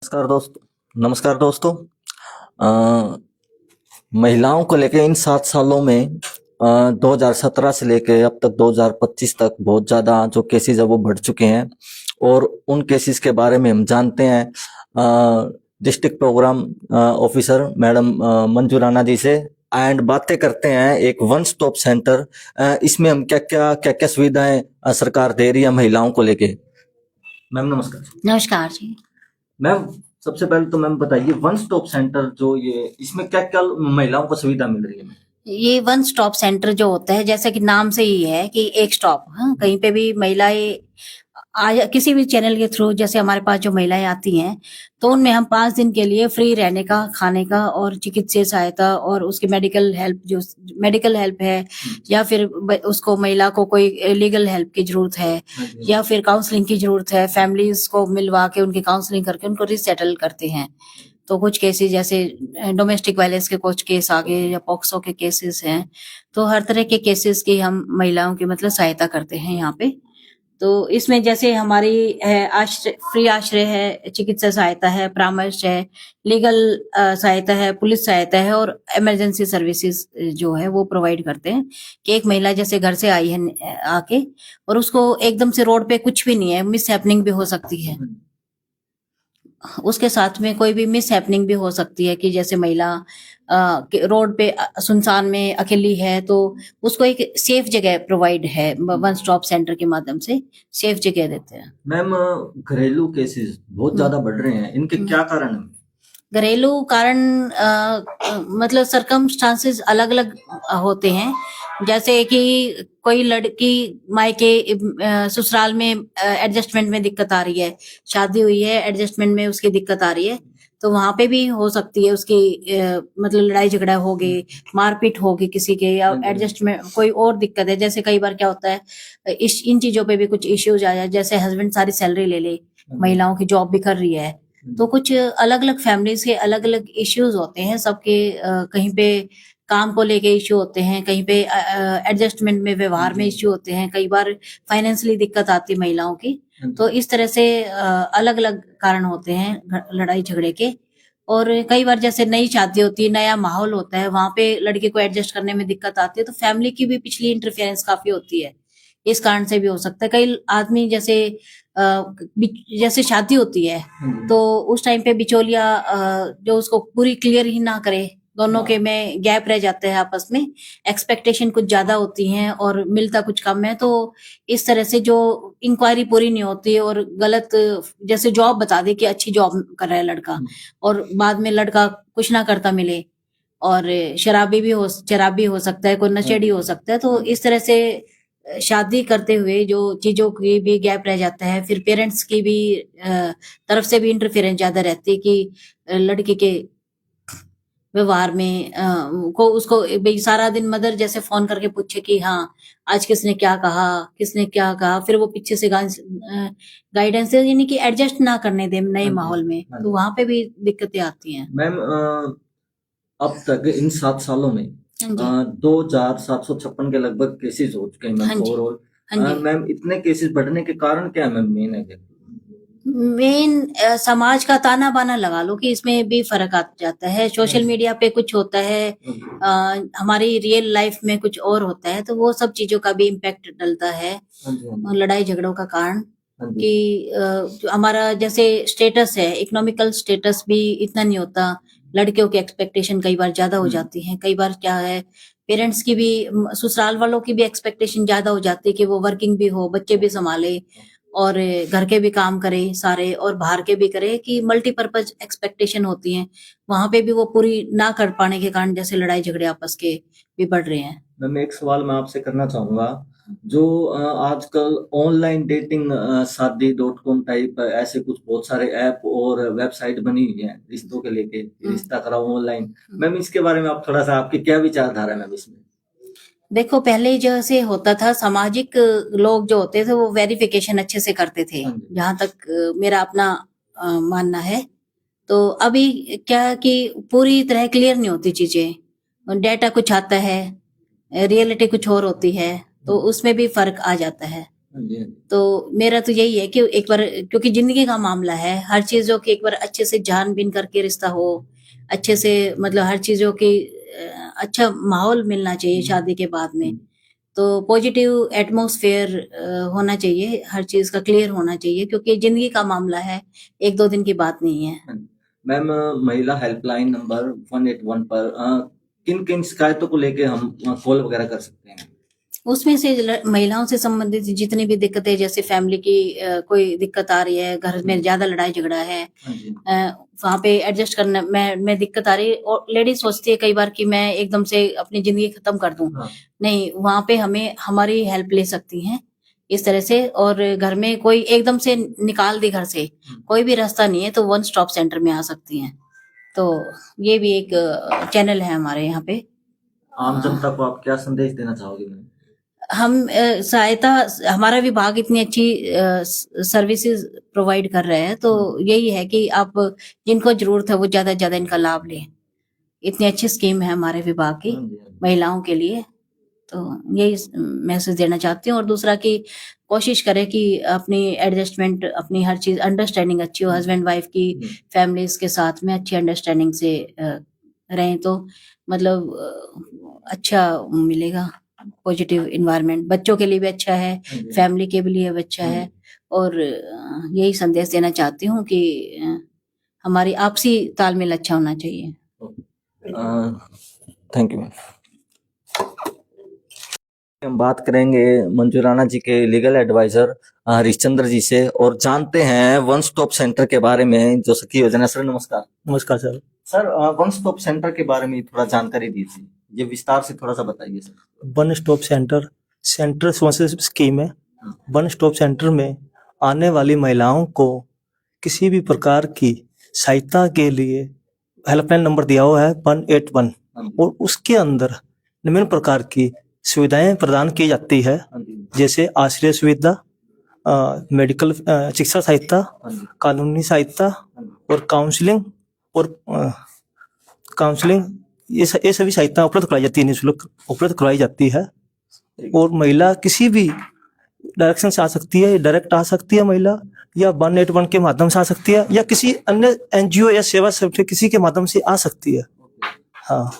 नमस्कार दोस्तों। अ, महिलाओं को लेके इन 7 सालों में 2017 से लेके अब तक 2025 तक बहुत ज़्यादा जो केसेस है वो बढ़ चुके हैं और उन केसेस के बारे में हम जानते हैं district programme officer madam Manju Rana ji से एंड बातें करते हैं एक वन स्टॉप सेंटर। इसमें हम क्या क्या सुविधाएं सरकार दे रही है महिलाओं को लेके। मैम नमस्कार। नमस्कार जी। मैम सबसे पहले तो मैम बताइए वन स्टॉप सेंटर जो ये इसमें क्या क्या महिलाओं को सुविधा मिल रही है। ये वन स्टॉप सेंटर जो होता है, जैसे कि नाम से ही है कि एक स्टॉप, हाँ, कहीं पे भी महिलाएं किसी भी चैनल के थ्रू, जैसे हमारे पास जो महिलाएं आती हैं तो उनमें हम 5 दिन के लिए फ्री रहने का, खाने का और चिकित्सीय सहायता और उसकी मेडिकल हेल्प है या फिर उसको महिला को कोई लीगल हेल्प की जरूरत है या फिर काउंसलिंग की जरूरत है, फैमिलीज को मिलवा के उनकी काउंसलिंग करके उनको रिसेटल करते हैं। तो कुछ केसेस जैसे डोमेस्टिक वायलेंस के कुछ केस आ गए या पॉक्सो के केसेस हैं, तो हर तरह के केसेस की हम महिलाओं की मतलब सहायता करते हैं यहाँ पे। तो इसमें जैसे हमारी है आश्रय, फ्री आश्रय है, चिकित्सा सहायता है, परामर्श है, लीगल सहायता है, पुलिस सहायता है और इमरजेंसी सर्विसेज जो है वो प्रोवाइड करते हैं। कि एक महिला जैसे घर से आई है आके और उसको एकदम से रोड पे कुछ भी नहीं है, मिस हैपनिंग भी हो सकती है, उसके साथ में कोई भी मिस हैपनिंग भी हो सकती है कि जैसे महिला रोड पे सुनसान में अकेली है, तो उसको एक सेफ जगह प्रोवाइड है, वन स्टॉप सेंटर के माध्यम से सेफ जगह देते हैं। मैम घरेलू केसेस बहुत ज्यादा बढ़ रहे हैं, इनके क्या कारण हैं? घरेलू कारण मतलब सरकमस्टांसेस अलग अलग होते हैं। जैसे कि कोई लड़की मायके ससुराल में एडजस्टमेंट में दिक्कत आ रही है, शादी हुई है एडजस्टमेंट में उसकी दिक्कत आ रही है, तो वहां पे भी हो सकती है उसकी मतलब लड़ाई झगड़ा हो गई, मारपीट होगी किसी के, या एडजस्टमेंट कोई और दिक्कत है। जैसे कई बार क्या होता है इन चीजों पे भी कुछ इश्यूज आ जाए, जैसे हस्बैंड सारी सैलरी ले ले, महिलाओं की जॉब भी कर रही है, तो कुछ अलग अलग फैमिलीज के अलग अलग इश्यूज होते हैं सबके। कहीं पे काम को लेके इश्यू होते हैं, कहीं पे एडजस्टमेंट में व्यवहार में इश्यू होते हैं, कई बार फाइनेंशियली दिक्कत आती है महिलाओं की। तो इस तरह से अलग अलग कारण होते हैं लड़ाई झगड़े के। और कई बार जैसे नई शादी होती है, नया माहौल होता है, वहां पे लड़के को एडजस्ट करने में दिक्कत आती है, तो फैमिली की भी पिछली इंटरफेरेंस काफी होती है, इस कारण से भी हो सकता है। कई आदमी जैसे शादी होती है तो उस टाइम पे बिचौलिया जो उसको पूरी क्लियर ही ना करे, दोनों के में गैप रह जाते हैं आपस में, एक्सपेक्टेशन कुछ ज्यादा होती हैं और मिलता कुछ कम है, तो इस तरह से जो इंक्वायरी पूरी नहीं होती और गलत, जैसे जॉब बता दे कि अच्छी जॉब कर रहा है लड़का और बाद में लड़का कुछ ना करता मिले, और शराबी हो सकता है, कोई नशेड़ी हो सकता है, तो इस तरह से शादी करते हुए जो चीजों की भी गैप रह जाता है। फिर पेरेंट्स की भी तरफ से भी इंटरफेरेंस ज्यादा रहती है कि लड़के के व्यवहार में को उसको भाई सारा दिन मदर जैसे फोन करके पूछे कि हाँ आज किसने क्या कहा, फिर वो पीछे से गाइडेंस यानी कि एडजस्ट ना करने दे नए माहौल में, तो वहां पे भी दिक्कतें आती हैं। मैम अब तक इन 7 सालों में 2756 के लगभग केसेस हो चुके हैं मैम ओवरऑल। मैम इतने केसेस बढ़ने के कारण क्या है मैम? मेन समाज का ताना बाना लगा लो कि इसमें भी फर्क आ जाता है। सोशल मीडिया पे कुछ होता है, हमारी रियल लाइफ में कुछ और होता है, तो वो सब चीजों का भी इम्पैक्ट डलता है लड़ाई झगड़ों का कारण। कि जो हमारा जैसे स्टेटस है, इकोनॉमिकल स्टेटस भी इतना नहीं होता, लड़कियों की एक्सपेक्टेशन कई बार ज्यादा हो जाती है। कई बार क्या है, पेरेंट्स की भी, ससुराल वालों की भी एक्सपेक्टेशन ज्यादा हो जाती है कि वो वर्किंग भी हो, बच्चे भी संभाले और घर के भी काम करे सारे और बाहर के भी करे, कि मल्टीपर्पज एक्सपेक्टेशन होती हैं, वहां पे भी वो पूरी ना कर पाने के कारण जैसे लड़ाई झगड़े आपस के भी बढ़ रहे हैं। मैं एक सवाल मैं आपसे करना चाहूंगा, जो आजकल ऑनलाइन डेटिंग शादी.com टाइप ऐसे कुछ बहुत सारे ऐप और वेबसाइट बनी हुई है रिश्तों के लेके, रिश्ता कराओ ऑनलाइन। मैम इसके बारे में आप थोड़ा सा, आपकी क्या विचारधारा है मैम इसमें? देखो पहले जैसे होता था, सामाजिक लोग जो होते थे वो वेरिफिकेशन अच्छे से करते थे, जहां तक मेरा अपना मानना है। तो अभी क्या कि पूरी तरह क्लियर नहीं होती चीजें, डेटा कुछ आता है, रियलिटी कुछ और होती है, तो उसमें भी फर्क आ जाता है। हाँ जी, हाँ जी। तो मेरा तो यही है कि एक बार, क्योंकि जिंदगी का मामला है, हर चीजों की एक बार अच्छे से छानबीन करके रिश्ता हो, अच्छे से मतलब हर चीजों की अच्छा माहौल मिलना चाहिए शादी के बाद में। तो पॉजिटिव एटमॉस्फेयर होना चाहिए, हर चीज का क्लियर होना चाहिए, क्योंकि जिंदगी का मामला है, एक दो दिन की बात नहीं है। मैम, महिला हेल्पलाइन नंबर 181 पर किन किन शिकायतों को लेके हम कॉल वगैरह कर सकते हैं? उसमें से महिलाओं से संबंधित जितनी भी दिक्कतें, जैसे फैमिली की कोई दिक्कत आ रही है, घर में ज्यादा लड़ाई झगड़ा है, हाँ जी, वहां पे एडजस्ट करने में दिक्कत आ रही है, और लेडीज सोचती है कई बार कि मैं एकदम से अपनी जिंदगी खत्म कर दूं। हाँ, नहीं, वहां पे हमें हमारी हेल्प ले सकती हैं इस तरह से। और घर में कोई एकदम से निकाल दे घर से, कोई भी रास्ता नहीं है, तो वन स्टॉप सेंटर में आ सकती हैं। तो ये भी एक चैनल है हमारे यहाँ पे। आम जनता को आप क्या संदेश देना चाहोगे मैम? हम सहायता, हमारा विभाग इतनी अच्छी सर्विसेज प्रोवाइड कर रहे हैं, तो यही है कि आप जिनको जरूरत है वो ज्यादा से ज्यादा इनका लाभ लें। इतनी अच्छी स्कीम है हमारे विभाग की हाँ जी, हाँ जी। महिलाओं के लिए। तो यही मैसेज देना चाहती हूँ। और दूसरा कि कोशिश करें कि अपनी एडजस्टमेंट, अपनी हर चीज अंडरस्टैंडिंग अच्छी हो, हस्बैंड वाइफ की फैमिलीज के साथ में अच्छी अंडरस्टैंडिंग से रहें, तो मतलब अच्छा मिलेगा, पॉजिटिव इन्वायरमेंट बच्चों के लिए भी अच्छा है, फैमिली के लिए भी अच्छा है। और यही संदेश देना चाहती हूँ कि हमारी आपसी तालमेल अच्छा होना चाहिए। Thank you ma'am. हम बात करेंगे मंजू राणा जी के लीगल एडवाइजर हरिश्चंद्र जी से, और जानते हैं वन स्टॉप सेंटर के बारे में जो सखी योजना। सर नमस्कार। नमस्कार sir. Sir, one stop centre के बारे में थोड़ा जानकारी दीजिए, ये विस्तार से थोड़ा सा बताइए sir. One stop centre central sponsorship scheme है। वन स्टॉप सेंटर में आने वाली महिलाओं को किसी भी प्रकार की सहायता के लिए हेल्पलाइन नंबर दिया हुआ है 181, और उसके अंदर निम्न प्रकार की सुविधाएं प्रदान की जाती है, जैसे आश्रय सुविधा, मेडिकल चिकित्सा सहायता, कानूनी सहायता और काउंसलिंग ये सभी सहायता उपलब्ध कराई जाती है, निःशुल्क उपलब्ध कराई जाती है। और महिला किसी भी डायरेक्शन से आ सकती है, डायरेक्ट आ सकती है महिला, या 181 के माध्यम से आ सकती है, या किसी अन्य एनजीओ या सेवा से किसी के माध्यम से आ सकती है। हाँ।